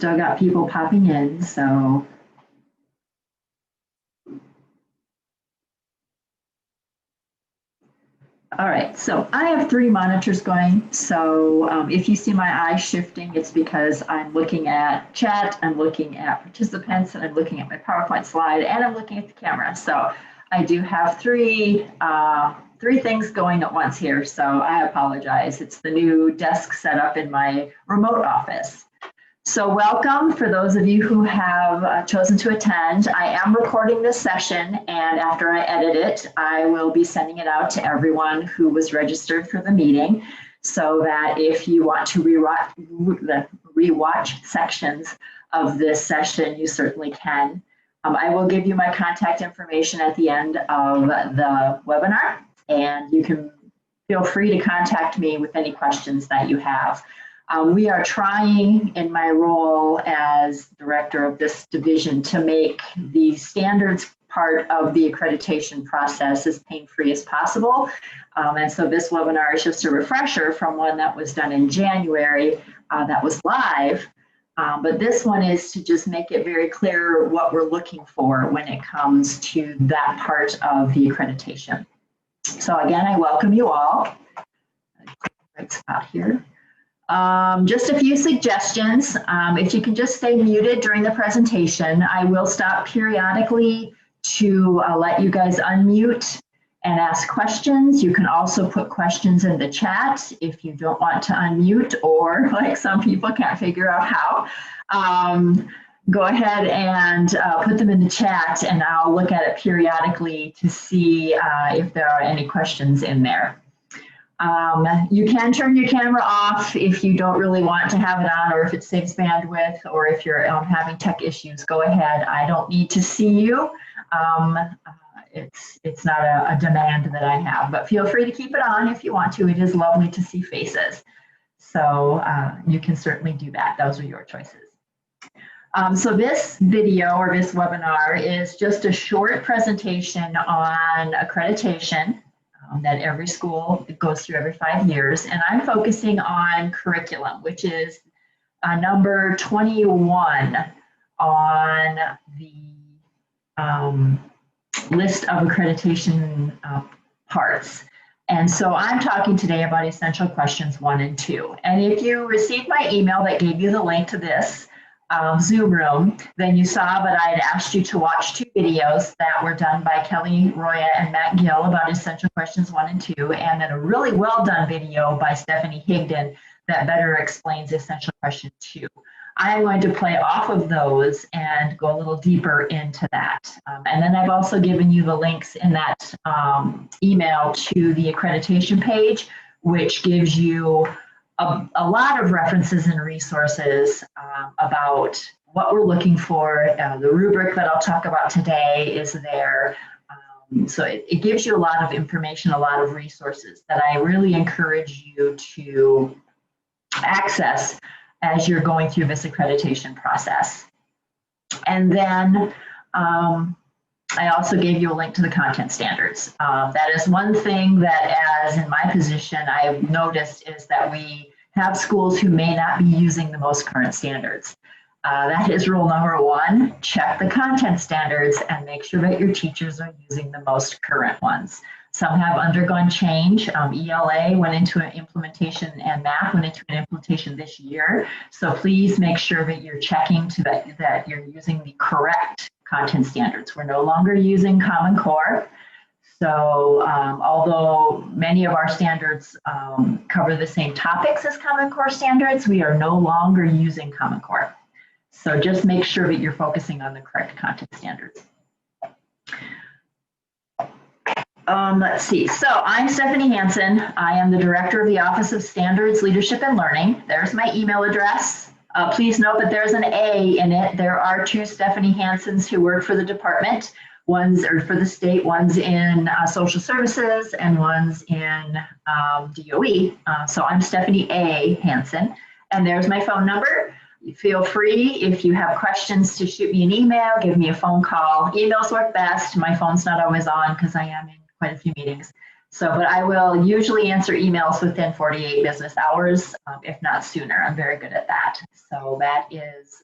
still got people popping in, so. All right, so I have 3 monitors going. So if you see my eyes shifting, it's because I'm looking at chat, I'm looking at participants, and I'm looking at my PowerPoint slide, and I'm looking at the camera. So I do have three things going at once here, so I apologize. It's the new desk setup in my remote office. So welcome for those of you who have chosen to attend. I am recording this session, and after I edit it, I will be sending it out to everyone who was registered for the meeting, so that if you want to rewatch sections of this session, you certainly can. I will give you my contact information at the end of the webinar, and you can feel free to contact me with any questions that you have. We are trying, in my role as director of this division, to make the standards part of the accreditation process as pain-free as possible. And so this webinar is just a refresher from one that was done in January that was live. But this one is to just make it very clear what we're looking for when it comes to that part of the accreditation. So again, I welcome you all. Right spot here. Just a few suggestions. If you can just stay muted during the presentation, I will stop periodically to let you guys unmute and ask questions. You can also put questions in the chat if you don't want to unmute, or like some people can't figure out how. Go ahead and put them in the chat, and I'll look at it periodically to see if there are any questions in there. You can turn your camera off if you don't really want to have it on, or if it saves bandwidth, or if you're having tech issues, go ahead. I don't need to see you. It's not a demand that I have, but feel free to keep it on if you want to. It is lovely to see faces. So you can certainly do that. Those are your choices. So this video or this webinar is just a short presentation on accreditation that every school goes through every 5 years. And I'm focusing on curriculum, which is number 21 on the list of accreditation parts. And so I'm talking today about essential questions 1 and 2. And if you received my email that gave you the link to this Zoom room, then you saw that I had asked you to watch 2 videos that were done by Kelly Roya and Matt Gill about essential questions 1 and 2, and then a really well done video by Stephanie Higdon that better explains essential question 2. I am going to play off of those and go a little deeper into that. And then I've also given you the links in that email to the accreditation page, which gives you a lot of references and resources about what we're looking for. The rubric that I'll talk about today is there. So it gives you a lot of information, a lot of resources that I really encourage you to access as you're going through this accreditation process. And then I also gave you a link to the content standards. That is one thing that, as in my position, I've noticed is that we have schools who may not be using the most current standards. That is rule number 1, check the content standards and make sure that your teachers are using the most current ones. Some have undergone change. ELA went into an implementation and math went into an implementation this year. So please make sure that you're checking to that you're using the correct content standards. We're no longer using Common Core. So although many of our standards cover the same topics as Common Core standards, we are no longer using Common Core. So just make sure that you're focusing on the correct content standards. Let's see, so I'm Stephanie Hansen. I am the Director of the Office of Standards, Leadership, and Learning. There's my email address. Please note that there's an A in it. There are 2 Stephanie Hansens who work for the department. One's for the state, one's in social services, and one's in DOE. So I'm Stephanie A. Hansen, and there's my phone number. Feel free, if you have questions, to shoot me an email, give me a phone call. Emails work best. My phone's not always on because I am in quite a few meetings. So, but I will usually answer emails within 48 business hours, if not sooner. I'm very good at that. So that is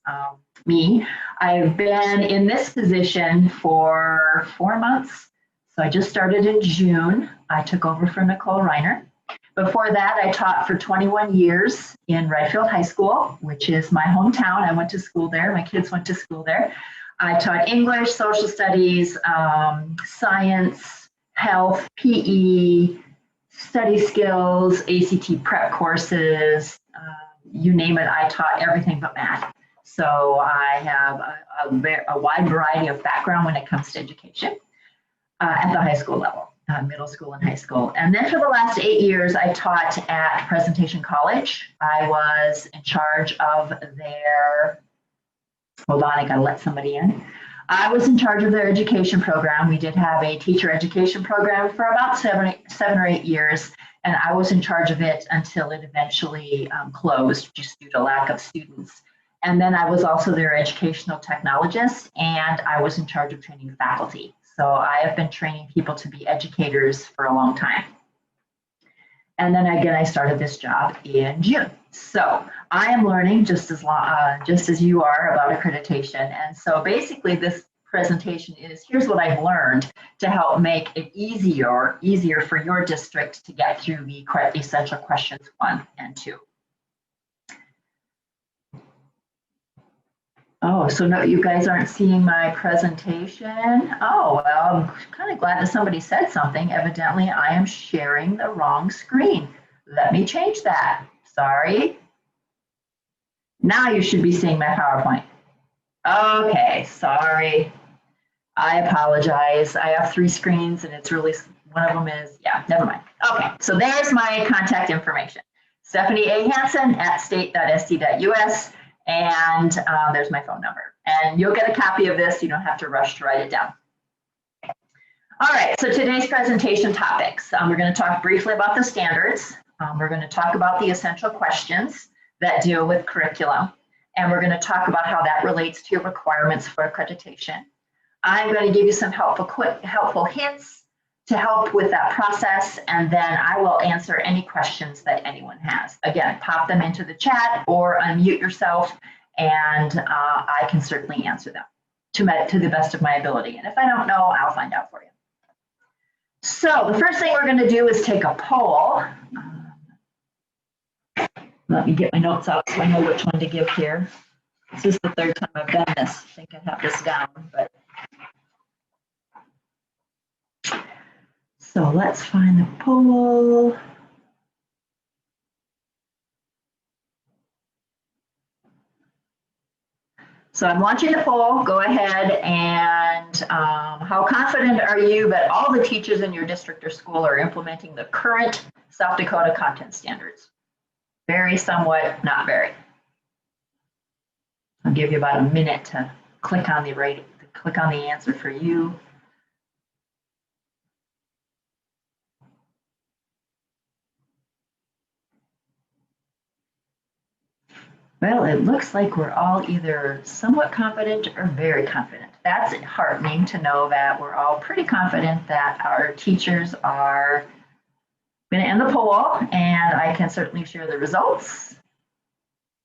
me. I've been in this position for 4 months. So I just started in June. I took over for Nicole Reiner. Before that, I taught for 21 years in Redfield High School, which is my hometown. I went to school there. My kids went to school there. I taught English, social studies, science, health, PE, study skills, ACT prep courses, you name it, I taught everything but math. So I have a wide variety of background when it comes to education at the high school level, middle school and high school. And then for the last 8 years, I taught at Presentation College. I was in charge of their, hold on, I gotta let somebody in. I was in charge of their education program. We did have a teacher education program for about seven or 8 years, and I was in charge of it until it eventually closed just due to lack of students. And then I was also their educational technologist, and I was in charge of training faculty. So I have been training people to be educators for a long time. And then again, I started this job in June. So I am learning just as you are about accreditation. And so basically this presentation is, here's what I've learned to help make it easier for your district to get through the essential questions 1 and 2. Oh, so no, you guys aren't seeing my presentation? Oh, well, I'm kind of glad that somebody said something. Evidently, I am sharing the wrong screen. Let me change that. Sorry. Now you should be seeing my PowerPoint. Okay, sorry. I apologize. I have 3 screens and it's really, one of them is, yeah, never mind. Okay, so there's my contact information. Stephanie A. Hansen at state.sd.us. And there's my phone number. And you'll get a copy of this. You don't have to rush to write it down. All right, so today's presentation topics. We're going to talk briefly about the standards. We're going to talk about the essential questions that deal with curriculum. And we're going to talk about how that relates to your requirements for accreditation. I'm going to give you some helpful hints to help with that process, and then I will answer any questions that anyone has. Again, pop them into the chat or unmute yourself, and I can certainly answer them to the best of my ability. And if I don't know, I'll find out for you. So the first thing we're going to do is take a poll. Let me get my notes out so I know which one to give here. This is the 3rd time I've done this. I think I have this down, but. So let's find the poll. So I'm launching the poll. Go ahead and how confident are you that all the teachers in your district or school are implementing the current South Dakota content standards? Very, somewhat, not very. I'll give you about a minute to click on the answer for you. Well, it looks like we're all either somewhat confident or very confident. That's heartening to know that we're all pretty confident that our teachers are going to end the poll, and I can certainly share the results.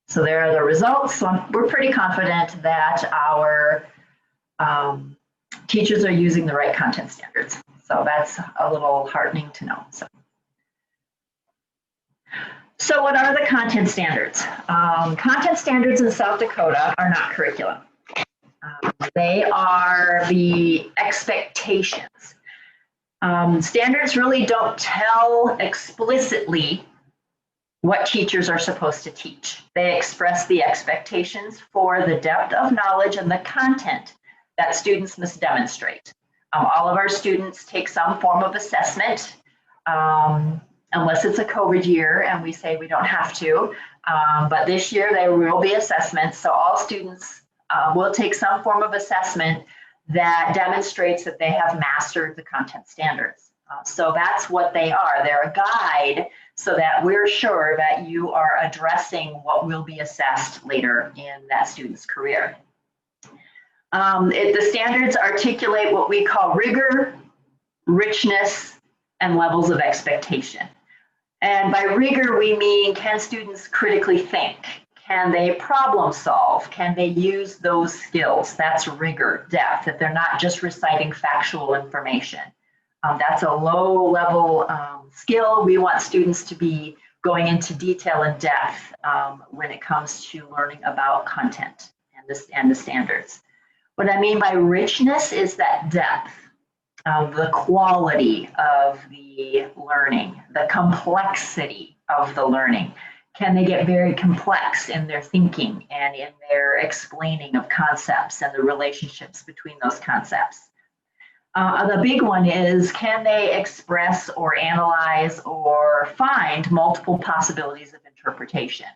So there are the results. So we're pretty confident that our teachers are using the right content standards. So that's a little heartening to know. So what are the content standards? Content standards in South Dakota are not curriculum. They are the expectations. Standards really don't tell explicitly what teachers are supposed to teach. They express the expectations for the depth of knowledge and the content that students must demonstrate. All of our students take some form of assessment, unless it's a COVID year and we say we don't have to. But this year there will be assessments. So all students will take some form of assessment that demonstrates that they have mastered the content standards. So that's what they are. They're a guide so that we're sure that you are addressing what will be assessed later in that student's career. The standards articulate what we call rigor, richness, and levels of expectation. And by rigor, we mean, can students critically think? Can they problem solve? Can they use those skills? That's rigor, depth, that they're not just reciting factual information. That's a low level skill. We want students to be going into detail and depth when it comes to learning about content and the standards. What I mean by richness is that depth, the quality of the learning, the complexity of the learning. Can they get very complex in their thinking and in their explaining of concepts and the relationships between those concepts? The big one is, can they express or analyze or find multiple possibilities of interpretation?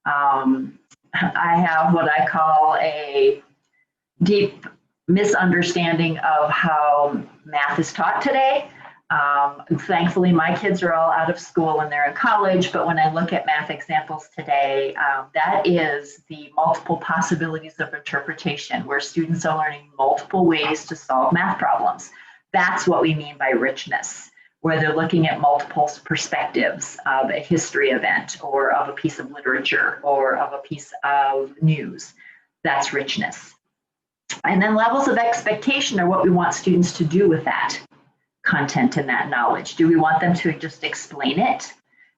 I have what I call a deep misunderstanding of how math is taught today. Thankfully, my kids are all out of school and they're in college, but when I look at math examples today, that is the multiple possibilities of interpretation, where students are learning multiple ways to solve math problems. That's what we mean by richness, where they're looking at multiple perspectives of a history event or of a piece of literature or of a piece of news. That's richness. And then levels of expectation are what we want students to do with that content and that knowledge. Do we want them to just explain it?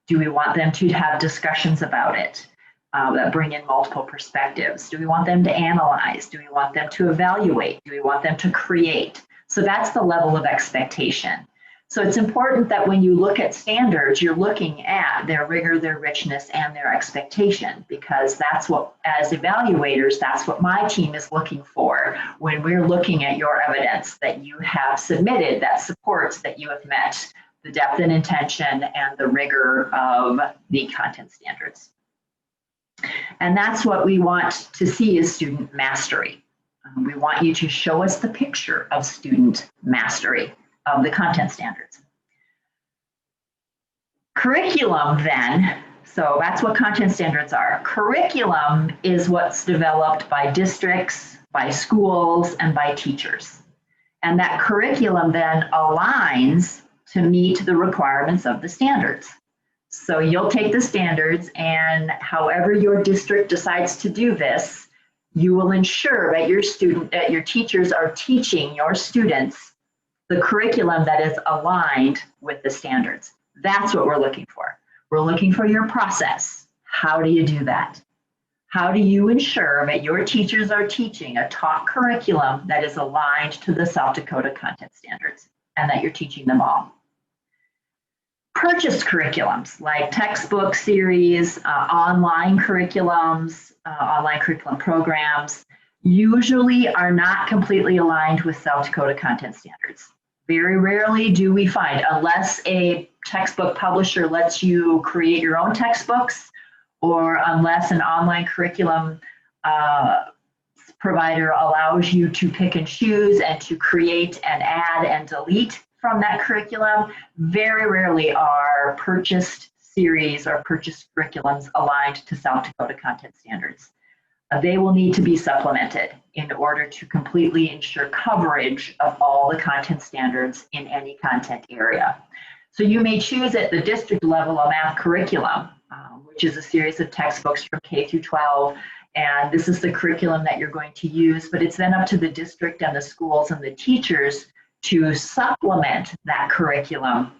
Do we want them to have discussions about it that bring in multiple perspectives? Do we want them to analyze? Do we want them to evaluate? Do we want them to create? So that's the level of expectation. So it's important that when you look at standards, you're looking at their rigor, their richness, and their expectation, because that's what, as evaluators, that's what my team is looking for when we're looking at your evidence that you have submitted that supports that you have met the depth and intention and the rigor of the content standards. And that's what we want to see is student mastery. We want you to show us the picture of student mastery of the content standards. Curriculum then, so that's what content standards are. Curriculum is what's developed by districts, by schools, and by teachers. And that curriculum then aligns to meet the requirements of the standards. So you'll take the standards, and however your district decides to do this, you will ensure that your teachers are teaching your students the curriculum that is aligned with the standards. That's what we're looking for. We're looking for your process. How do you do that? How do you ensure that your teachers are teaching a taught curriculum that is aligned to the South Dakota content standards and that you're teaching them all? Purchased curriculums like textbook series, online curriculums, online curriculum programs usually are not completely aligned with South Dakota content standards. Very rarely do we find, unless a textbook publisher lets you create your own textbooks, or unless an online curriculum provider allows you to pick and choose and to create and add and delete from that curriculum, very rarely are purchased series or purchased curriculums aligned to South Dakota content standards. They will need to be supplemented in order to completely ensure coverage of all the content standards in any content area. So you may choose at the district level a math curriculum, which is a series of textbooks from K through 12, and this is the curriculum that you're going to use, but it's then up to the district and the schools and the teachers to supplement that curriculum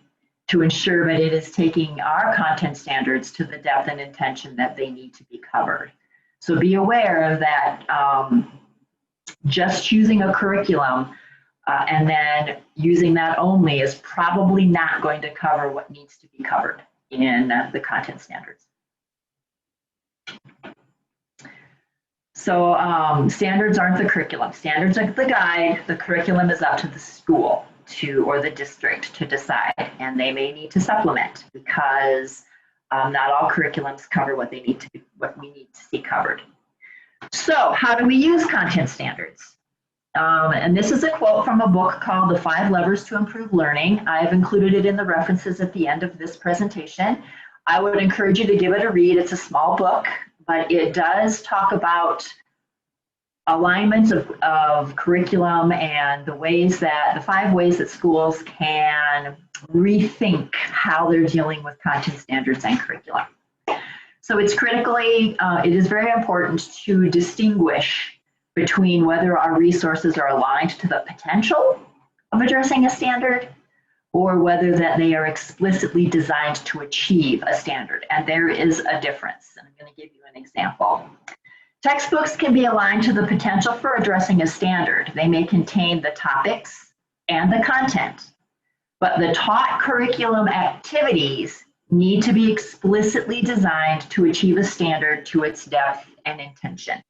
to ensure that it is taking our content standards to the depth and intention that they need to be covered. So be aware that just choosing a curriculum and then using that only is probably not going to cover what needs to be covered in the content standards. So standards aren't the curriculum. Standards are the guide. The curriculum is up to the school or the district to decide, and they may need to supplement because not all curriculums cover what we need to see covered. So how do we use content standards? And this is a quote from a book called The 5 Levers to Improve Learning. I've included it in the references at the end of this presentation. I would encourage you to give it a read. It's a small book, but it does talk about alignments of curriculum and the 5 ways that schools can rethink how they're dealing with content standards and curriculum. So it is very important to distinguish between whether our resources are aligned to the potential of addressing a standard or whether that they are explicitly designed to achieve a standard. And there is a difference. And I'm going to give you an example. Textbooks can be aligned to the potential for addressing a standard. They may contain the topics and the content, but the taught curriculum activities need to be explicitly designed to achieve a standard to its depth and intention.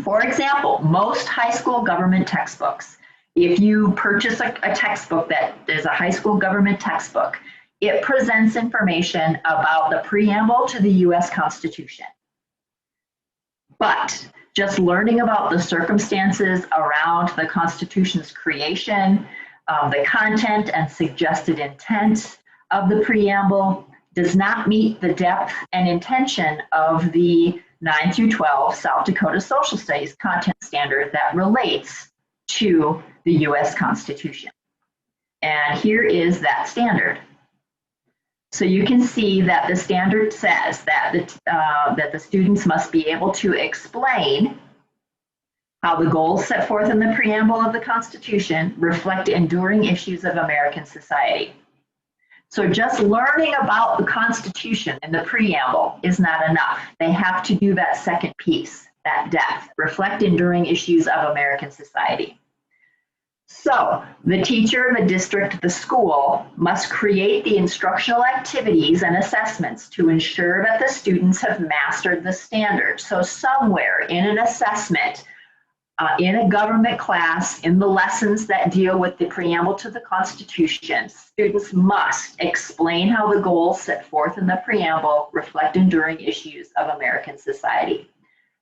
For example, most high school government textbooks, if you purchase a textbook that is a high school government textbook, it presents information about the preamble to the US Constitution. But just learning about the circumstances around the Constitution's creation, the content and suggested intent of the preamble does not meet the depth and intention of the 9 through 12 South Dakota Social Studies content standard that relates to the US Constitution. And here is that standard. So you can see that the standard says that the students must be able to explain how the goals set forth in the preamble of the Constitution reflect enduring issues of American society. So just learning about the Constitution and the preamble is not enough. They have to do that second piece, that depth, reflect enduring issues of American society. So the teacher, the district, the school must create the instructional activities and assessments to ensure that the students have mastered the standard. So somewhere in an assessment, in a government class, in the lessons that deal with the preamble to the Constitution, students must explain how the goals set forth in the preamble reflect enduring issues of American society.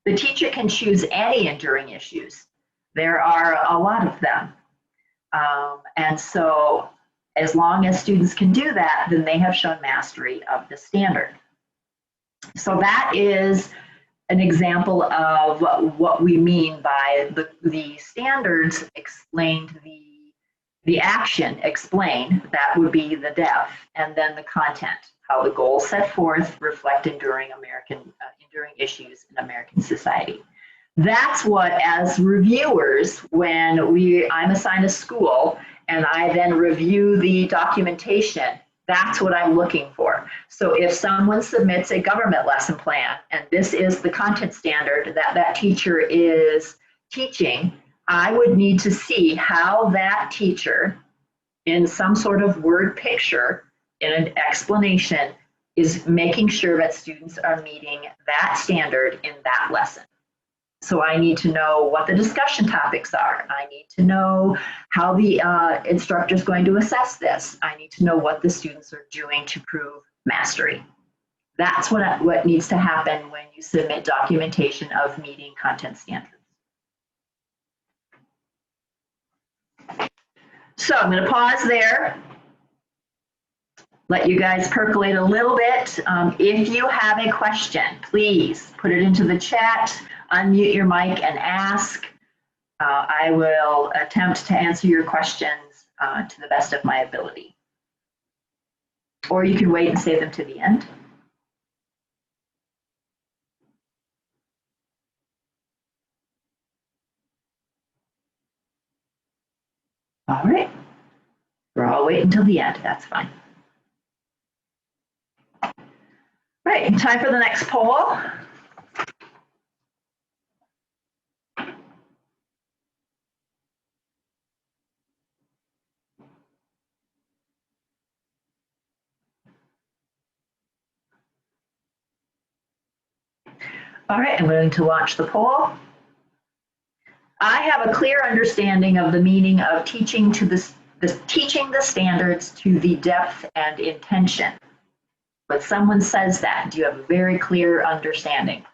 The teacher can choose any enduring issues. There are a lot of them. And so as long as students can do that, then they have shown mastery of the standard. So that is an example of what we mean by the standards explained, the action explained, that would be the depth, and then the content, how the goals set forth reflect enduring issues in American society. That's what, as reviewers, when I'm assigned a school and I then review the documentation, that's what I'm looking for. So if someone submits a government lesson plan and this is the content standard that that teacher is teaching, I would need to see how that teacher, in some sort of word picture, in an explanation, is making sure that students are meeting that standard in that lesson. So I need to know what the discussion topics are. I need to know how the instructor is going to assess this. I need to know what the students are doing to prove mastery. That's what needs to happen when you submit documentation of meeting content standards. So I'm going to pause there, let you guys percolate a little bit. If you have a question, please put it into the chat. Unmute your mic and ask. I will attempt to answer your questions to the best of my ability. Or you can wait and save them to the end. All right. I'll wait until the end. That's fine. All right, time for the next poll. All right, I'm going to launch the poll. I have a clear understanding of the meaning of teaching the standards to the depth and intention. But someone says that. Do you have a very clear understanding?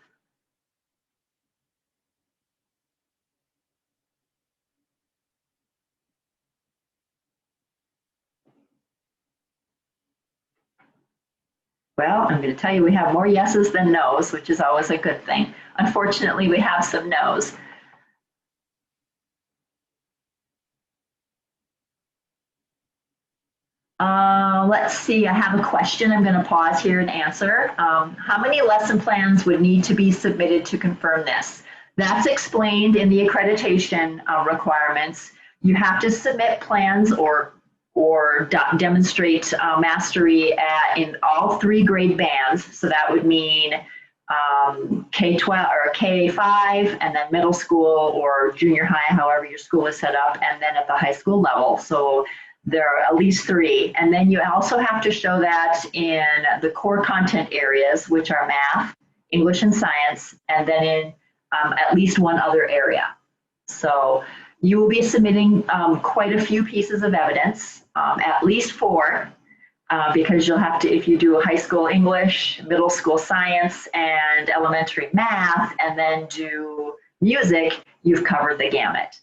Well, I'm going to tell you we have more yeses than nos, which is always a good thing. Unfortunately, we have some nos. Let's see, I have a question. I'm going to pause here and answer. How many lesson plans would need to be submitted to confirm this? That's explained in the accreditation requirements. You have to submit plans or demonstrate mastery in all 3 grade bands. So that would mean K-12 or K-5, and then middle school or junior high, however your school is set up, and then at the high school level. So there are at least 3. And then you also have to show that in the core content areas, which are math, English, and science, and then in at least 1 other area. So you will be submitting quite a few pieces of evidence, at least 4, because you'll have to, if you do high school English, middle school science, and elementary math, and then do music, you've covered the gamut.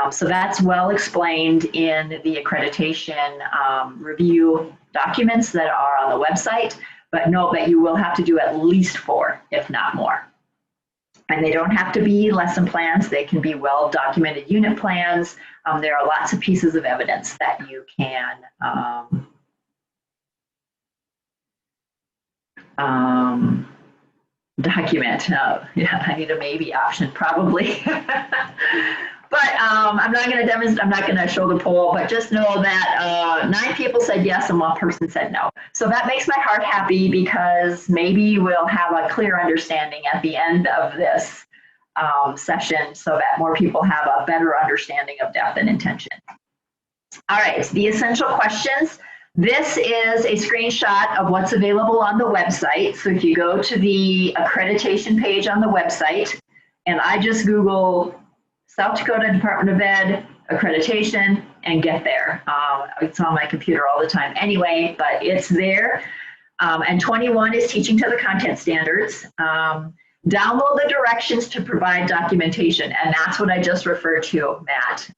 So that's well explained in the accreditation review documents that are on the website, but note that you will have to do at least 4, if not more. And they don't have to be lesson plans. They can be well-documented unit plans. There are lots of pieces of evidence that you can document. Yeah, I need a maybe option probably. But I'm not going to demonstrate, I'm not going to show the poll, but just know that 9 people said yes and 1 person said no. So that makes my heart happy, because maybe we'll have a clear understanding at the end of this session, so that more people have a better understanding of depth and intention. All right, the essential questions. This is a screenshot of what's available on the website. So if you go to the accreditation page on the website, and I just Google South Dakota Department of Ed accreditation and get there. It's on my computer all the time anyway, but it's there. And 21 is teaching to the content standards. Download the directions to provide documentation, and that's what I just referred to, Matt.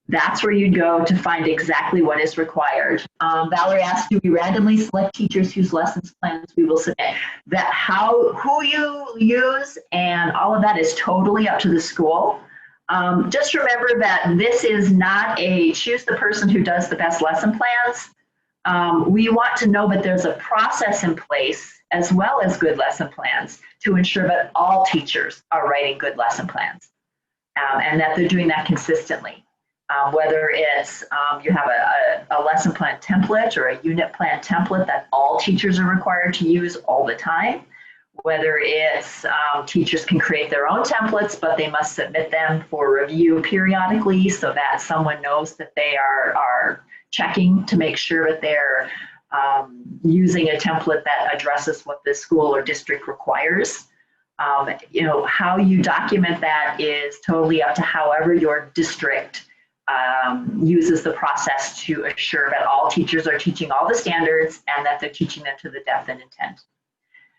That's where you'd go to find exactly what is required. Valerie asked, do we randomly select teachers whose lessons plans we will submit? That who you use and all of that is totally up to the school. Just remember that this is not a choose the person who does the best lesson plans. We want to know that there's a process in place as well as good lesson plans to ensure that all teachers are writing good lesson plans and that they're doing that consistently. Whether it's you have a lesson plan template or a unit plan template that all teachers are required to use all the time, whether it's teachers can create their own templates, but they must submit them for review periodically so that someone knows that they are checking to make sure that they're using a template that addresses what the school or district requires. You know, how you document that is totally up to however your district uses the process to assure that all teachers are teaching all the standards and that they're teaching them to the depth and intent.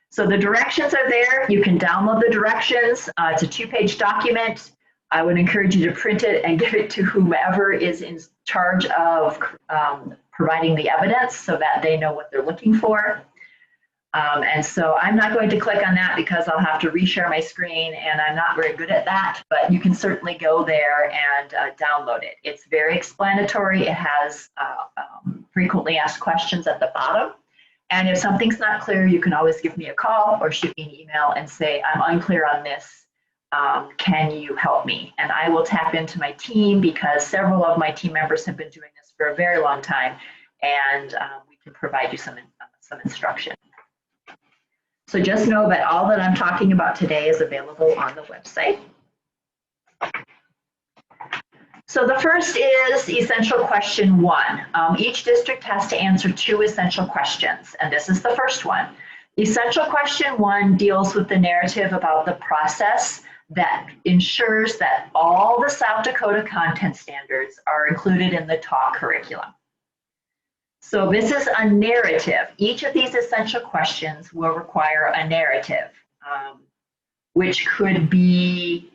So the directions are there. You can download the directions. It's a 2-page document. I would encourage you to print it and give it to whomever is in charge of providing the evidence so that they know what they're looking for. And so I'm not going to click on that because I'll have to reshare my screen and I'm not very good at that, but you can certainly go there and download it. It's very explanatory. It has frequently asked questions at the bottom. And if something's not clear, you can always give me a call or shoot me an email and say, I'm unclear on this. Can you help me? And I will tap into my team because several of my team members have been doing this for a very long time, and we can provide you some instruction. So just know that all that I'm talking about today is available on the website. So the first is essential question 1. Each district has to answer 2 essential questions, and this is the first one. Essential question 1 deals with the narrative about the process that ensures that all the South Dakota content standards are included in the TAW curriculum. So this is a narrative. Each of these essential questions will require a narrative, which could be,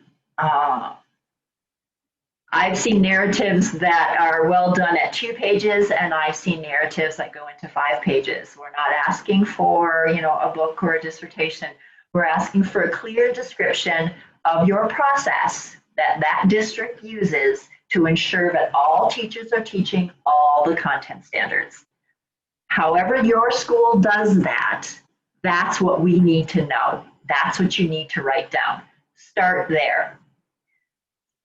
I've seen narratives that are well done at 2 pages, and I've seen narratives that go into 5 pages. We're not asking for, you know, a book or a dissertation. We're asking for a clear description of your process that that district uses to ensure that all teachers are teaching all the content standards. However your school does that, that's what we need to know. That's what you need to write down. Start there.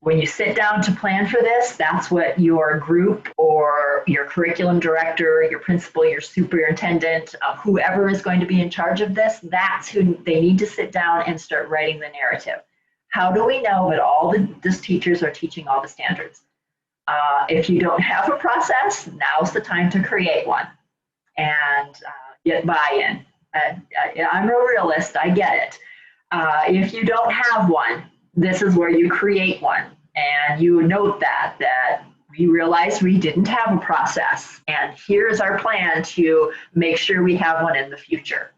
When you sit down to plan for this, that's what your group or your curriculum director, your principal, your superintendent, whoever is going to be in charge of this, that's who they need to sit down and start writing the narrative. How do we know that all these teachers are teaching all the standards? If you don't have a process, now's the time to create one and get buy-in. I'm a realist, I get it. If you don't have one, this is where you create one, and you note that we realized we didn't have a process, and here's our plan to make sure we have one in the future.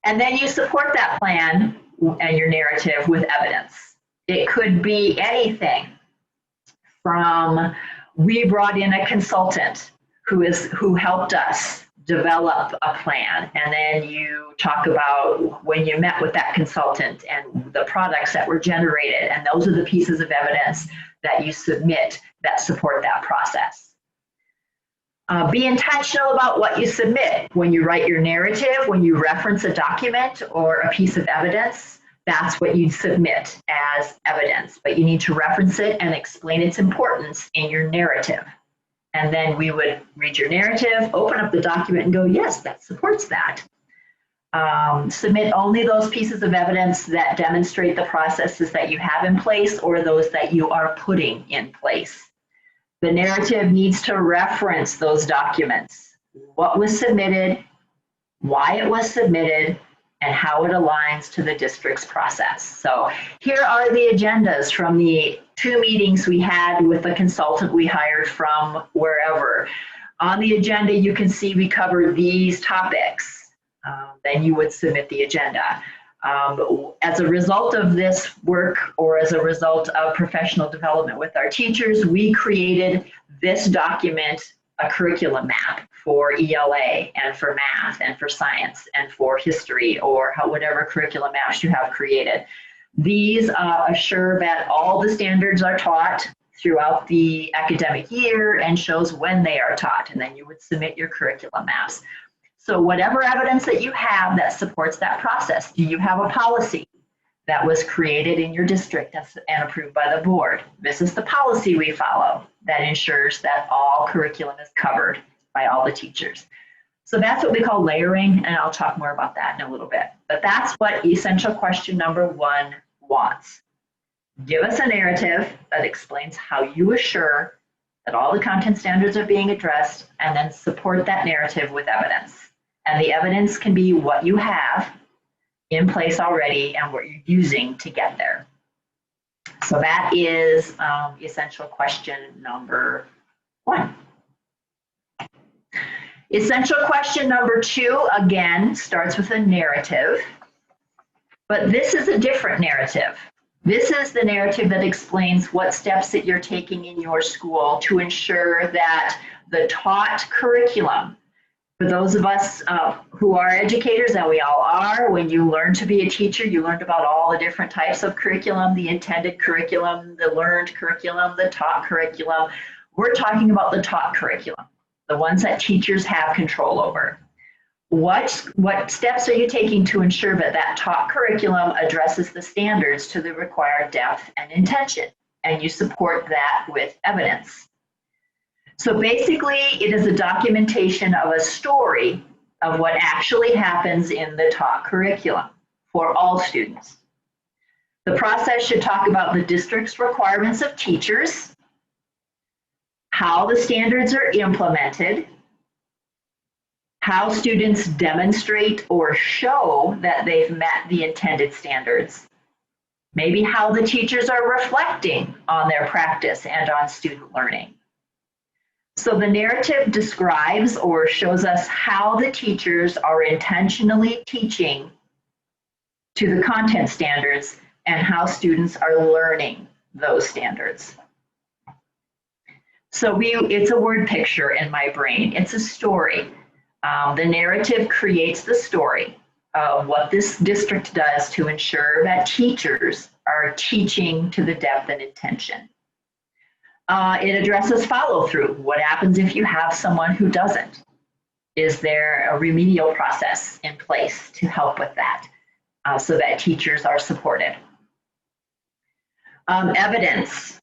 And then you support that plan and your narrative with evidence. It could be anything from, we brought in a consultant who helped us develop a plan, and then you talk about when you met with that consultant and the products that were generated, and those are the pieces of evidence that you submit that support that process. Be intentional about what you submit. When you write your narrative, when you reference a document or a piece of evidence, that's what you submit as evidence, but you need to reference it and explain its importance in your narrative. And then we would read your narrative, open up the document and go, yes, that supports that. Submit only those pieces of evidence that demonstrate the processes that you have in place or those that you are putting in place. The narrative needs to reference those documents, what was submitted, why it was submitted, and how it aligns to the district's process. So here are the agendas from the 2 meetings we had with the consultant we hired from wherever. On the agenda, you can see we cover these topics. Then you would submit the agenda. As a result of this work, or as a result of professional development with our teachers, we created this document, a curriculum map for ELA and for math and for science and for history, or whatever curriculum maps you have created. These assure that all the standards are taught throughout the academic year and shows when they are taught, and then you would submit your curriculum maps. So whatever evidence that you have that supports that process, do you have a policy that was created in your district and approved by the board? This is the policy we follow that ensures that all curriculum is covered by all the teachers. So that's what we call layering, and I'll talk more about that in a little bit. But that's what essential question number 1 wants. Give us a narrative that explains how you assure that all the content standards are being addressed, and then support that narrative with evidence. And the evidence can be what you have in place already and what you're using to get there. So that is essential question number 1. Essential question number 2, again, starts with a narrative, but this is a different narrative. This is the narrative that explains what steps that you're taking in your school to ensure that the taught curriculum, for those of us who are educators, and we all are, when you learn to be a teacher, you learned about all the different types of curriculum, the intended curriculum, the learned curriculum, the taught curriculum. We're talking about the taught curriculum, the ones that teachers have control over. What steps are you taking to ensure that that taught curriculum addresses the standards to the required depth and intention? And you support that with evidence. So basically, it is a documentation of a story of what actually happens in the taught curriculum for all students. The process should talk about the district's requirements of teachers, how the standards are implemented, how students demonstrate or show that they've met the intended standards, maybe how the teachers are reflecting on their practice and on student learning. So the narrative describes or shows us how the teachers are intentionally teaching to the content standards and how students are learning those standards. So it's a word picture in my brain. It's a story. The narrative creates the story of what this district does to ensure that teachers are teaching to the depth and intention. It addresses follow through. What happens if you have someone who doesn't? Is there a remedial process in place to help with that so that teachers are supported? Evidence.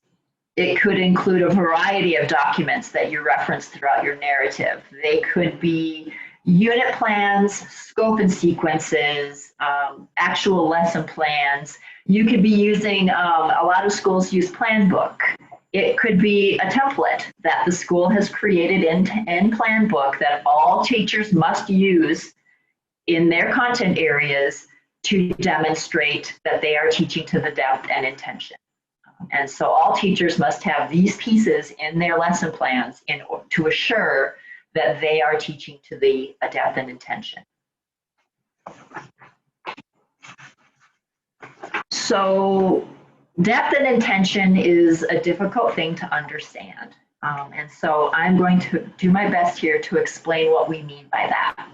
It could include a variety of documents that you reference throughout your narrative. They could be unit plans, scope and sequences, actual lesson plans. You could be using, a lot of schools use Plan Book. It could be a template that the school has created in Plan Book that all teachers must use in their content areas to demonstrate that they are teaching to the depth and intention. And so all teachers must have these pieces in their lesson plans to assure that they are teaching to the depth and intention. So depth and intention is a difficult thing to understand. And so I'm going to do my best here to explain what we mean by that.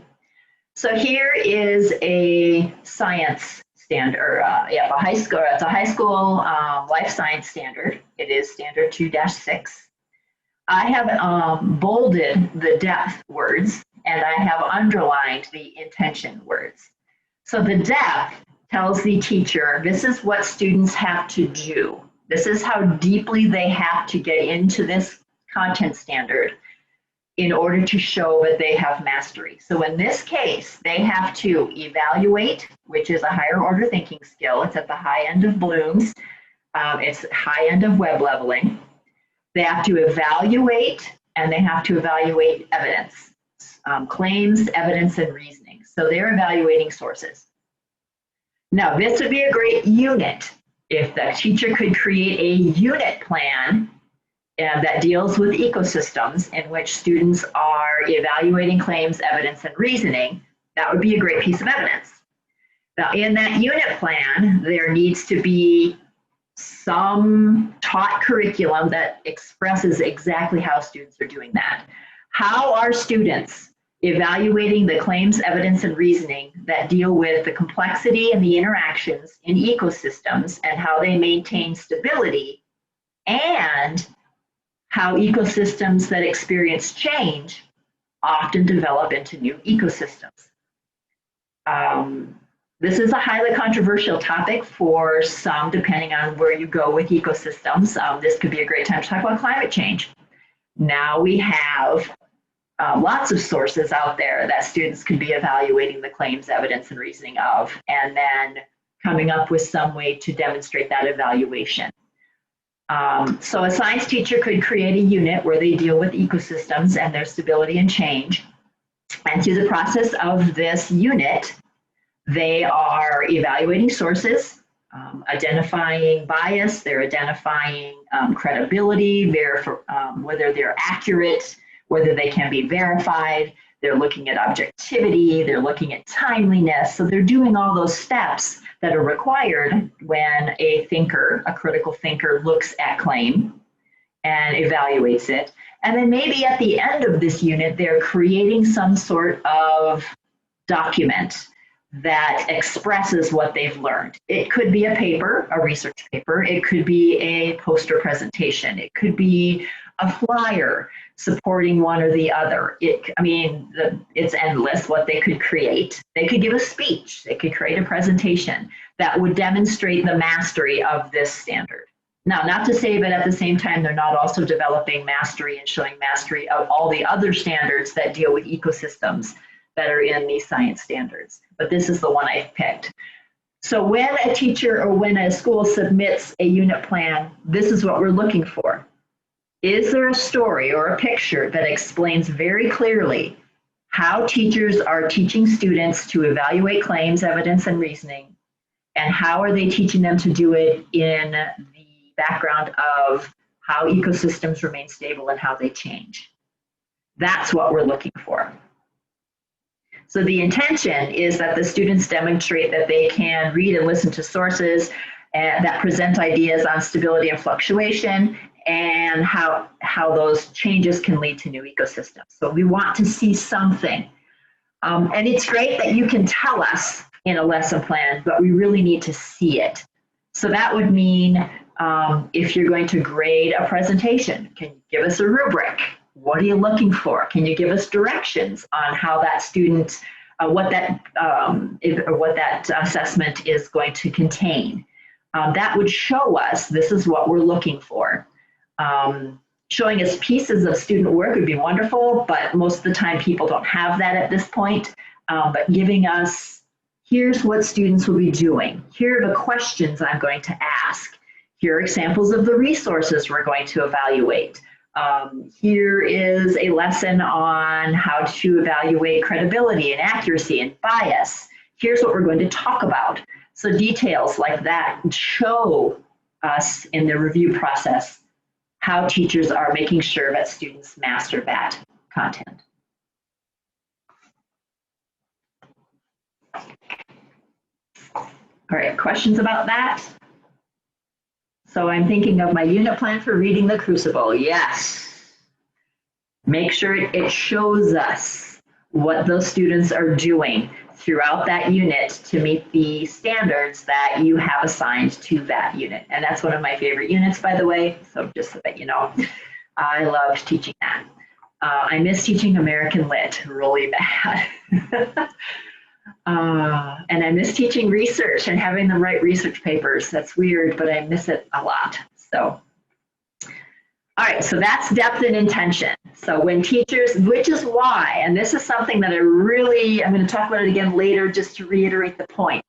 So here is a science standard, it's a high school life science standard. It is standard 2-6. I have bolded the depth words and I have underlined the intention words. So the depth tells the teacher, this is what students have to do. This is how deeply they have to get into this content standard in order to show that they have mastery. So in this case, they have to evaluate, which is a higher order thinking skill. It's at the high end of Bloom's. It's high end of web leveling. They have to evaluate, and they have to evaluate evidence, claims, evidence, and reasoning. So they're evaluating sources. Now, this would be a great unit if the teacher could create a unit plan that deals with ecosystems in which students are evaluating claims, evidence, and reasoning. That would be a great piece of evidence. Now, in that unit plan, there needs to be some taught curriculum that expresses exactly how students are doing that. How are students evaluating the claims, evidence, and reasoning that deal with the complexity and the interactions in ecosystems and how they maintain stability, and how ecosystems that experience change often develop into new ecosystems? This is a highly controversial topic for some, depending on where you go with ecosystems. This could be a great time to talk about climate change. Now we have lots of sources out there that students could be evaluating the claims, evidence, and reasoning of, and then coming up with some way to demonstrate that evaluation. So a science teacher could create a unit where they deal with ecosystems and their stability and change. And through the process of this unit, they are evaluating sources, identifying bias, they're identifying credibility, whether they're accurate, whether they can be verified, they're looking at objectivity, they're looking at timeliness. So they're doing all those steps that are required when a thinker, a critical thinker, looks at claim and evaluates it. And then maybe at the end of this unit, they're creating some sort of document that expresses what they've learned. It could be a paper, a research paper. It could be a poster presentation. It could be a flyer supporting one or the other. It's endless what they could create. They could give a speech. They could create a presentation that would demonstrate the mastery of this standard. Now, not to say that at the same time, they're not also developing mastery and showing mastery of all the other standards that deal with ecosystems that are in these science standards. But this is the one I've picked. So when a teacher or when a school submits a unit plan, this is what we're looking for. Is there a story or a picture that explains very clearly how teachers are teaching students to evaluate claims, evidence, and reasoning, and how are they teaching them to do it in the background of how ecosystems remain stable and how they change? That's what we're looking for. So the intention is that the students demonstrate that they can read and listen to sources that present ideas on stability and fluctuation, and how those changes can lead to new ecosystems. So we want to see something. And it's great that you can tell us in a lesson plan, but we really need to see it. So that would mean If you're going to grade a presentation, can you give us a rubric? What are you looking for? Can you give us directions on how that student, what that assessment is going to contain? That would show us this is what we're looking for. Showing us pieces of student work would be wonderful, but most of the time people don't have that at this point. But giving us, here's what students will be doing. Here are the questions I'm going to ask. Here are examples of the resources we're going to evaluate. Here is a lesson on how to evaluate credibility and accuracy and bias. Here's what we're going to talk about. So details like that show us in the review process how teachers are making sure that students master that content. All right, questions about that? So I'm thinking of my unit plan for reading the Crucible. Yes. Make sure it shows us what those students are doing throughout that unit to meet the standards that you have assigned to that unit. And that's one of my favorite units, by the way. So just so that you know, I loved teaching that. I miss teaching American Lit really bad. And I miss teaching research and having them write research papers. That's weird, but I miss it a lot. So, all right, so that's depth and intention. So when teachers, which is why, and this is something that I'm going to talk about it again later just to reiterate the point.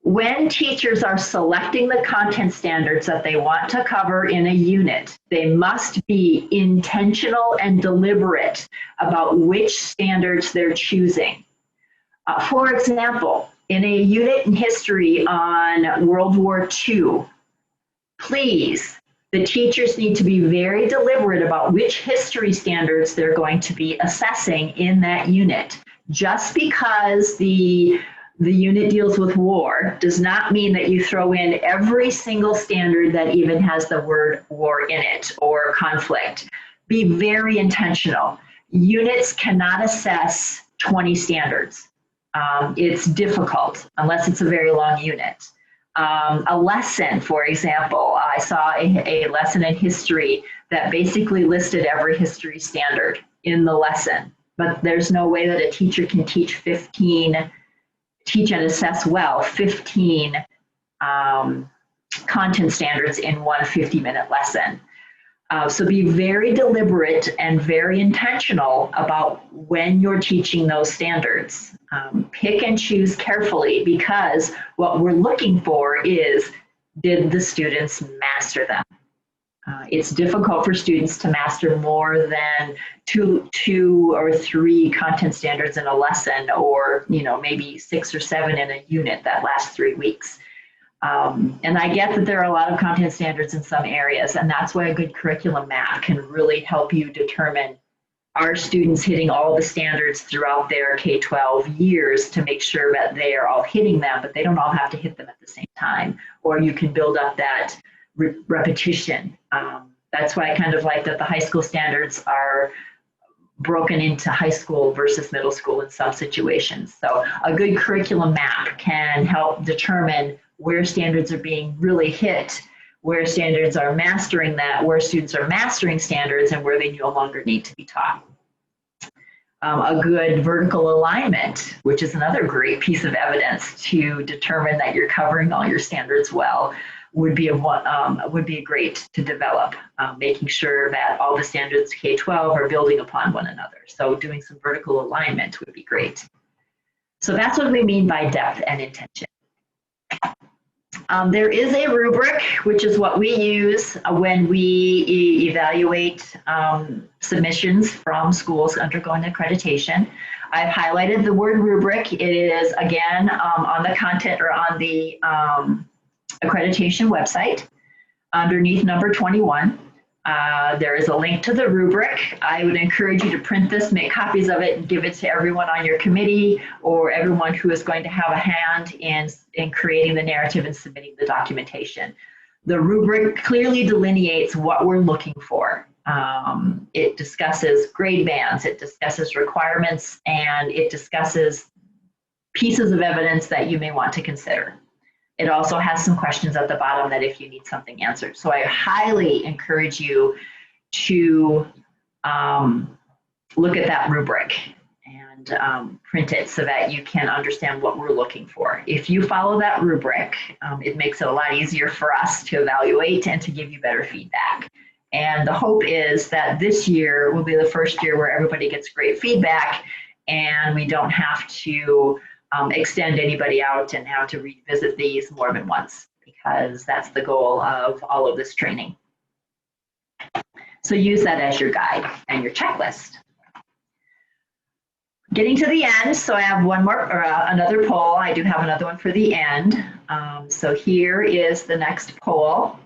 When teachers are selecting the content standards that they want to cover in a unit, they must be intentional and deliberate about which standards they're choosing. For example, in a unit in history on World War II, please, the teachers need to be very deliberate about which history standards they're going to be assessing in that unit. Just because the unit deals with war does not mean that you throw in every single standard that even has the word war in it or conflict. Be very intentional. Units cannot assess 20 standards. It's difficult unless it's a very long unit. A lesson, for example, I saw a lesson in history that basically listed every history standard in the lesson, but there's no way that a teacher can teach and assess well 15 content standards in one 50-minute lesson. So be very deliberate and very intentional about when you're teaching those standards. Pick and choose carefully, because what we're looking for is, did the students master them? It's difficult for students to master more than two or three content standards in a lesson, or maybe 6 or 7 in a unit that lasts 3 weeks. And I get that there are a lot of content standards in some areas, and that's why a good curriculum map can really help you determine, are students hitting all the standards throughout their K-12 years, to make sure that they are all hitting them, but they don't all have to hit them at the same time. Or you can build up that repetition. That's why I kind of like that the high school standards are broken into high school versus middle school in some situations. So a good curriculum map can help determine where standards are being really hit, where standards are mastering that, where students are mastering standards, and where they no longer need to be taught. A good vertical alignment, which is another great piece of evidence to determine that you're covering all your standards well, would be great to develop, making sure that all the standards K-12 are building upon one another. So doing some vertical alignment would be great. So that's what we mean by depth and intention. There is a rubric, which is what we use when we evaluate submissions from schools undergoing accreditation. I've highlighted the word rubric. It is, again, on the content or on the accreditation website underneath number 21. There is a link to the rubric. I would encourage you to print this, make copies of it, and give it to everyone on your committee or everyone who is going to have a hand in creating the narrative and submitting the documentation. The rubric clearly delineates what we're looking for. It discusses grade bands, it discusses requirements, and it discusses pieces of evidence that you may want to consider. It also has some questions at the bottom that if you need something answered. So I highly encourage you to look at that rubric and print it so that you can understand what we're looking for. If you follow that rubric, it makes it a lot easier for us to evaluate and to give you better feedback. And the hope is that this year will be the first year where everybody gets great feedback and we don't have to extend anybody out and have to revisit these more than once, because that's the goal of all of this training. So use that as your guide and your checklist. Getting to the end, so I have one more, or another poll. I do have another one for the end. So here is the next poll.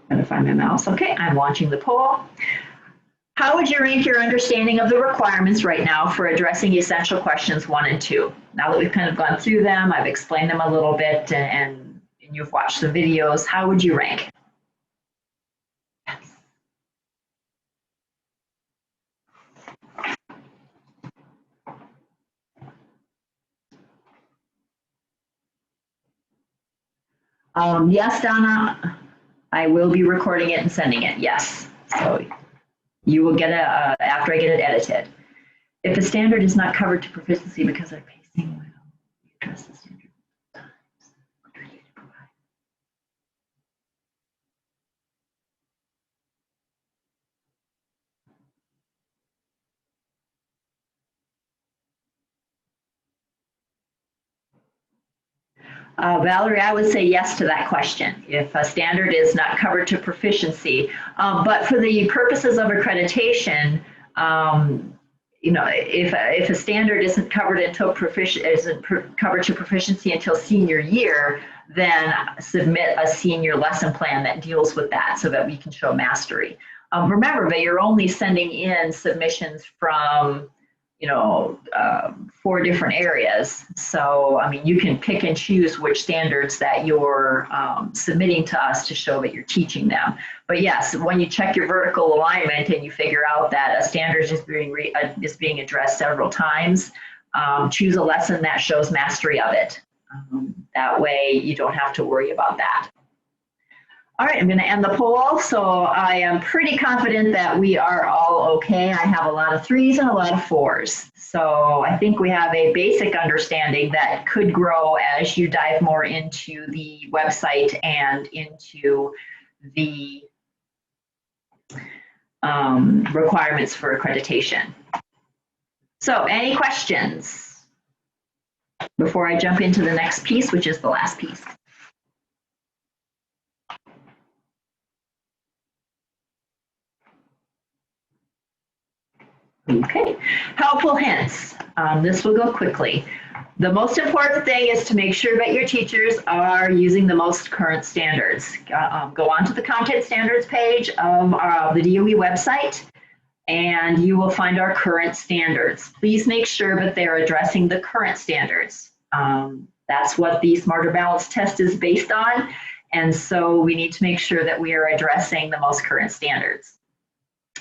I'm gonna find my mouse. Okay, I'm launching the poll. How would you rank your understanding of the requirements right now for addressing essential questions 1 and 2? Now that we've kind of gone through them, I've explained them a little bit, and you've watched the videos, how would you rank? Yes, Donna, I will be recording it and sending it, yes. So you will get it after I get it edited. If a standard is not covered to proficiency because of pacing, well, you address the standard times. What are you to provide? Valerie, I would say yes to that question. If a standard is not covered to proficiency, but for the purposes of accreditation, you know, if a standard isn't covered until covered to proficiency until senior year, then submit a senior lesson plan that deals with that so that we can show mastery. Remember that you're only sending in submissions from, you know, 4 different areas. So, I mean, you can pick and choose which standards that you're submitting to us to show that you're teaching them. But yes, when you check your vertical alignment and you figure out that a standard is being addressed several times, choose a lesson that shows mastery of it. That way you don't have to worry about that. All right, I'm going to end the poll. So I am pretty confident that we are all okay. I have a lot of 3s and a lot of 4s. So I think we have a basic understanding that could grow as you dive more into the website and into the requirements for accreditation. So any questions before I jump into the next piece, which is the last piece? Okay, helpful hints. This will go quickly. The most important thing is to make sure that your teachers are using the most current standards. Go onto the content standards page of the DOE website, and you will find our current standards. Please make sure that they're addressing the current standards. That's what the Smarter Balance test is based on, and so we need to make sure that we are addressing the most current standards.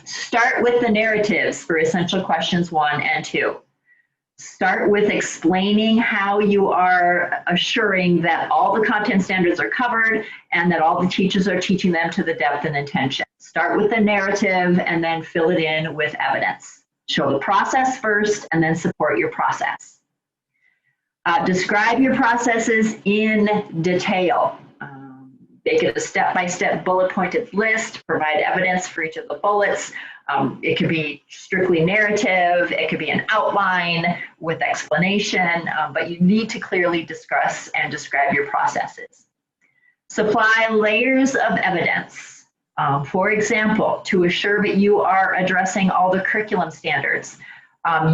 Start with the narratives for essential questions 1 and 2. Start with explaining how you are assuring that all the content standards are covered and that all the teachers are teaching them to the depth and intention. Start with the narrative and then fill it in with evidence. Show the process first and then support your process. Describe your processes in detail. Make it a step-by-step bullet-pointed list, provide evidence for each of the bullets. It could be strictly narrative, it could be an outline with explanation, but you need to clearly discuss and describe your processes. Supply layers of evidence. For example, to assure that you are addressing all the curriculum standards,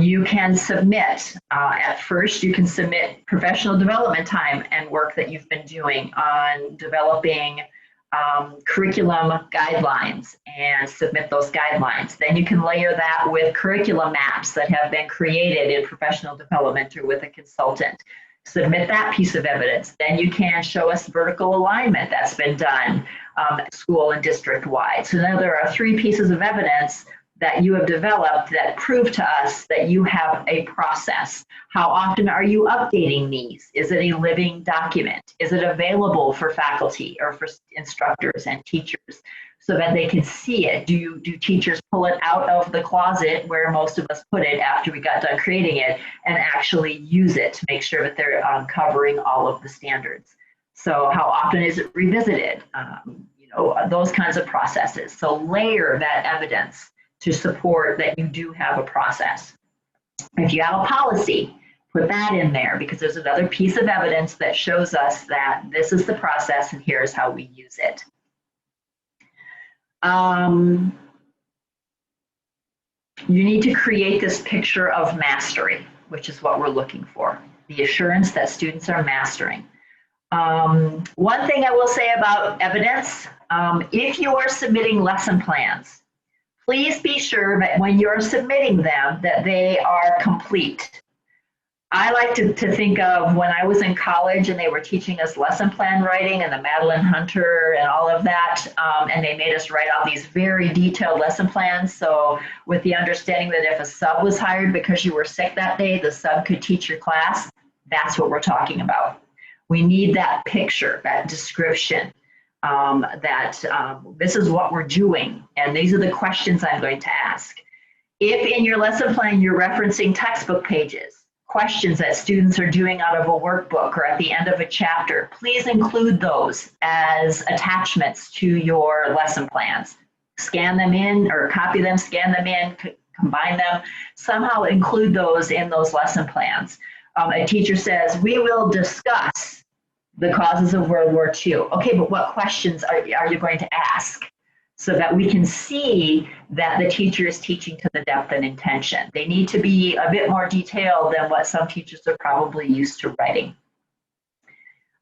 you can submit, at first you can submit professional development time and work that you've been doing on developing curriculum guidelines and submit those guidelines. Then you can layer that with curriculum maps that have been created in professional development or with a consultant. Submit that piece of evidence. Then you can show us vertical alignment that's been done school and district-wide. So now there are 3 pieces of evidence that you have developed that prove to us that you have a process. How often are you updating these? Is it a living document? Is it available for faculty or for instructors and teachers so that they can see it? Do teachers pull it out of the closet where most of us put it after we got done creating it and actually use it to make sure that they're covering all of the standards? So how often is it revisited? Those kinds of processes. So layer that evidence to support that you do have a process. If you have a policy, put that in there because there's another piece of evidence that shows us that this is the process and here's how we use it. You need to create this picture of mastery, which is what we're looking for, the assurance that students are mastering. One thing I will say about evidence, if you are submitting lesson plans, please be sure that when you're submitting them that they are complete. I like to think of when I was in college and they were teaching us lesson plan writing and the Madeline Hunter and all of that, and they made us write out these very detailed lesson plans. So with the understanding that if a sub was hired because you were sick that day, the sub could teach your class, that's what we're talking about. We need that picture, that description. This is what we're doing, and these are the questions I'm going to ask. If in your lesson plan you're referencing textbook pages, questions that students are doing out of a workbook or at the end of a chapter, please include those as attachments to your lesson plans. Scan them in or copy them, scan them in, combine them, somehow include those in those lesson plans. A teacher says, we will discuss the causes of World War II. Okay, but what questions are you going to ask so that we can see that the teacher is teaching to the depth and intention? They need to be a bit more detailed than what some teachers are probably used to writing.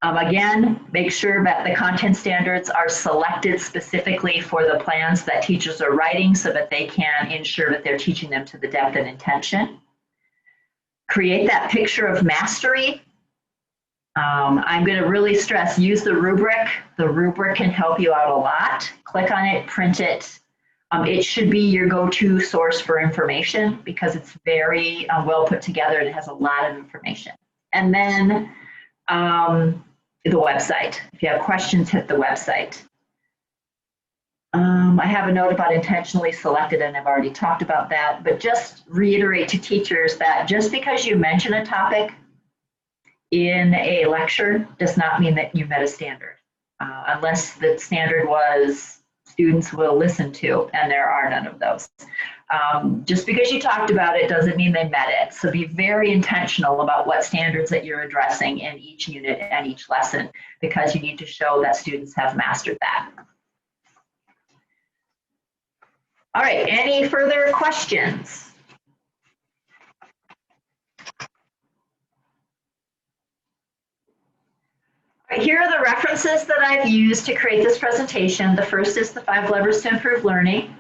Again, make sure that the content standards are selected specifically for the plans that teachers are writing so that they can ensure that they're teaching them to the depth and intention. Create that picture of mastery. I'm going to really stress, use the rubric. The rubric can help you out a lot. Click on it, print it. It should be your go-to source for information because it's very well put together and it has a lot of information. And then the website. If you have questions, hit the website. I have a note about intentionally selected, and I've already talked about that, but just reiterate to teachers that just because you mention a topic in a lecture does not mean that you met a standard, unless the standard was students will listen to, and there are none of those. Just because you talked about it doesn't mean they met it. So be very intentional about what standards that you're addressing in each unit and each lesson, because you need to show that students have mastered that. All right, any further questions? Here are the references that I've used to create this presentation. The first is the 5 Levers to Improve Learning.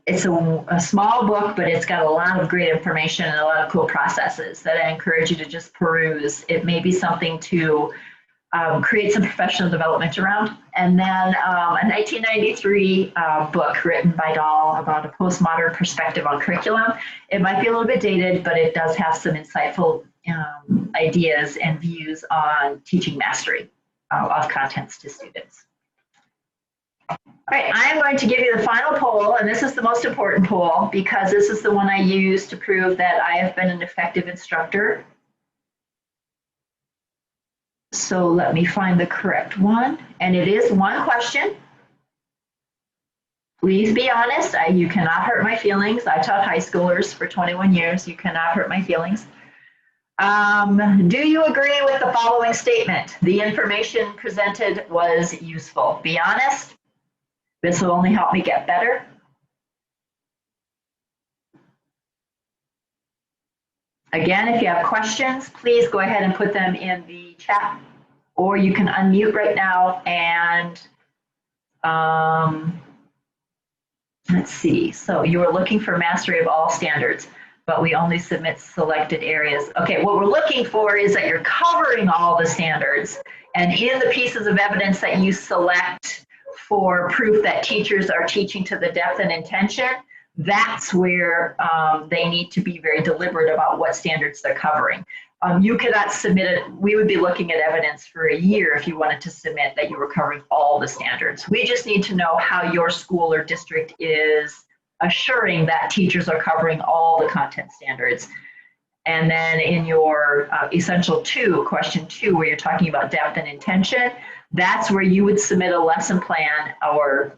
It's a small book, but it's got a lot of great information and a lot of cool processes that I encourage you to just peruse. It may be something to create some professional development around. And then a 1993 book written by Dahl about a postmodern perspective on curriculum. It might be a little bit dated, but it does have some insightful ideas and views on teaching mastery of contents to students. All right, I'm going to give you the final poll, and this is the most important poll because this is the one I use to prove that I have been an effective instructor. So let me find the correct one, and it is one question. Please be honest. You cannot hurt my feelings. I taught high schoolers for 21 years. You cannot hurt my feelings. Do you agree with the following statement? The information presented was useful. Be honest. This will only help me get better. Again, if you have questions, please go ahead and put them in the chat, or you can unmute right now and let's see. So you are looking for mastery of all standards. but we only submit selected areas. Okay, what we're looking for is that you're covering all the standards, and in the pieces of evidence that you select for proof that teachers are teaching to the depth and intention, that's where they need to be very deliberate about what standards they're covering. You cannot submit it. We would be looking at evidence for a year if you wanted to submit that you were covering all the standards. We just need to know how your school or district is assuring that teachers are covering all the content standards. And then in your essential 2, question 2, where you're talking about depth and intention, that's where you would submit a lesson plan or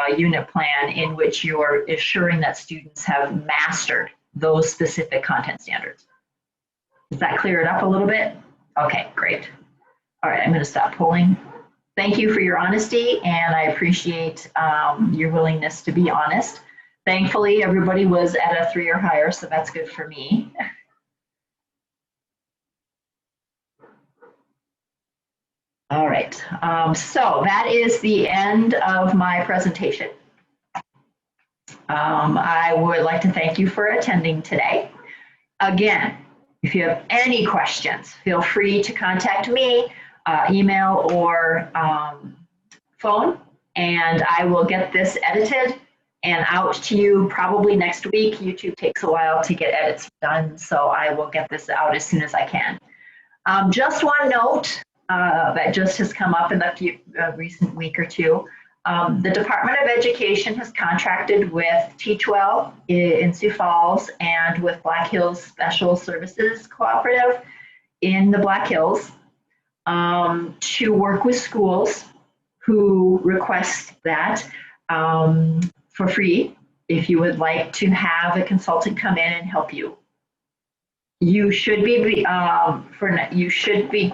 a unit plan in which you're assuring that students have mastered those specific content standards. Does that clear it up a little bit? Okay, great. All right, I'm going to stop pulling. Thank you for your honesty, and I appreciate your willingness to be honest. Thankfully, everybody was at a 3 or higher, so that's good for me. All right, so that is the end of my presentation. I would like to thank you for attending today. Again, if you have any questions, feel free to contact me, email or phone, and I will get this edited and out to you probably next week. YouTube takes a while to get edits done, so I will get this out as soon as I can. Just one note that just has come up in the recent week or two. The Department of Education has contracted with Teach Well in Sioux Falls and with Black Hills Special Services Cooperative in the Black Hills to work with schools who request that for free if you would like to have a consultant come in and help you. You should be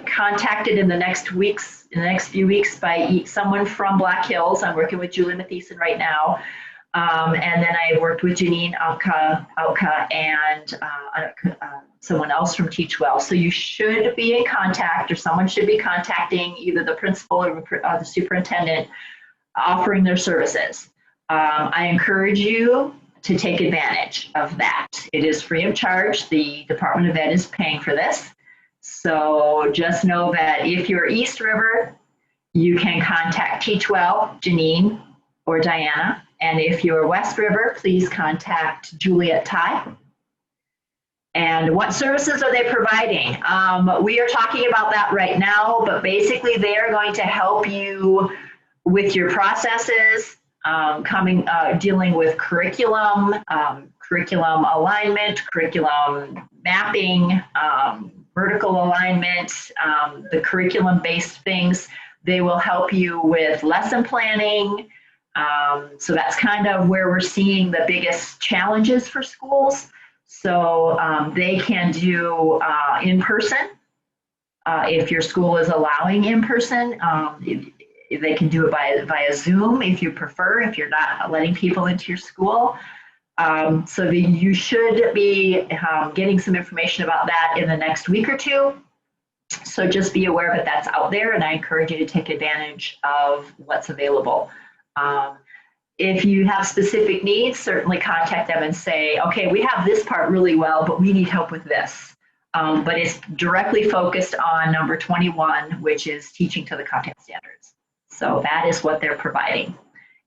contacted in the next few weeks by someone from Black Hills. I'm working with Julie Mathieson right now, and then I worked with Janine Auka and someone else from Teach Well. So you should be in contact, or someone should be contacting either the principal or the superintendent, offering their services. I encourage you to take advantage of that. It is free of charge. The Department of Ed is paying for this. So just know that if you're East River, you can contact Teach Well, Janine, or Diana. And if you're West River, please contact Juliet Ty. And what services are they providing? We are talking about that right now, but basically they are going to help you with your processes, dealing with curriculum, curriculum alignment, curriculum mapping, vertical alignment, the curriculum-based things. They will help you with lesson planning. So that's kind of where we're seeing the biggest challenges for schools. So they can do in-person. If your school is allowing in-person, they can do it via Zoom if you prefer, if you're not letting people into your school. So you should be getting some information about that in the next week or two. So just be aware that that's out there, and I encourage you to take advantage of what's available. If you have specific needs, certainly contact them and say, okay, we have this part really well, but we need help with this. But it's directly focused on number 21, which is teaching to the content standards. So that is what they're providing.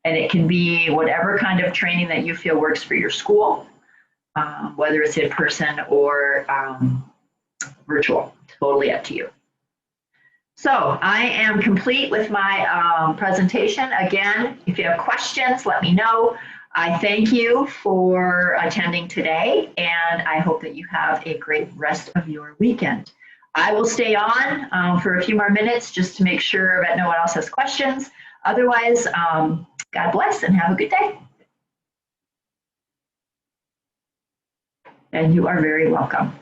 And it can be whatever kind of training that you feel works for your school, whether it's in person or virtual, totally up to you. So I am complete with my presentation. Again, if you have questions, let me know. I thank you for attending today, and I hope that you have a great rest of your weekend. I will stay on for a few more minutes just to make sure that no one else has questions. Otherwise, God bless and have a good day. And you are very welcome.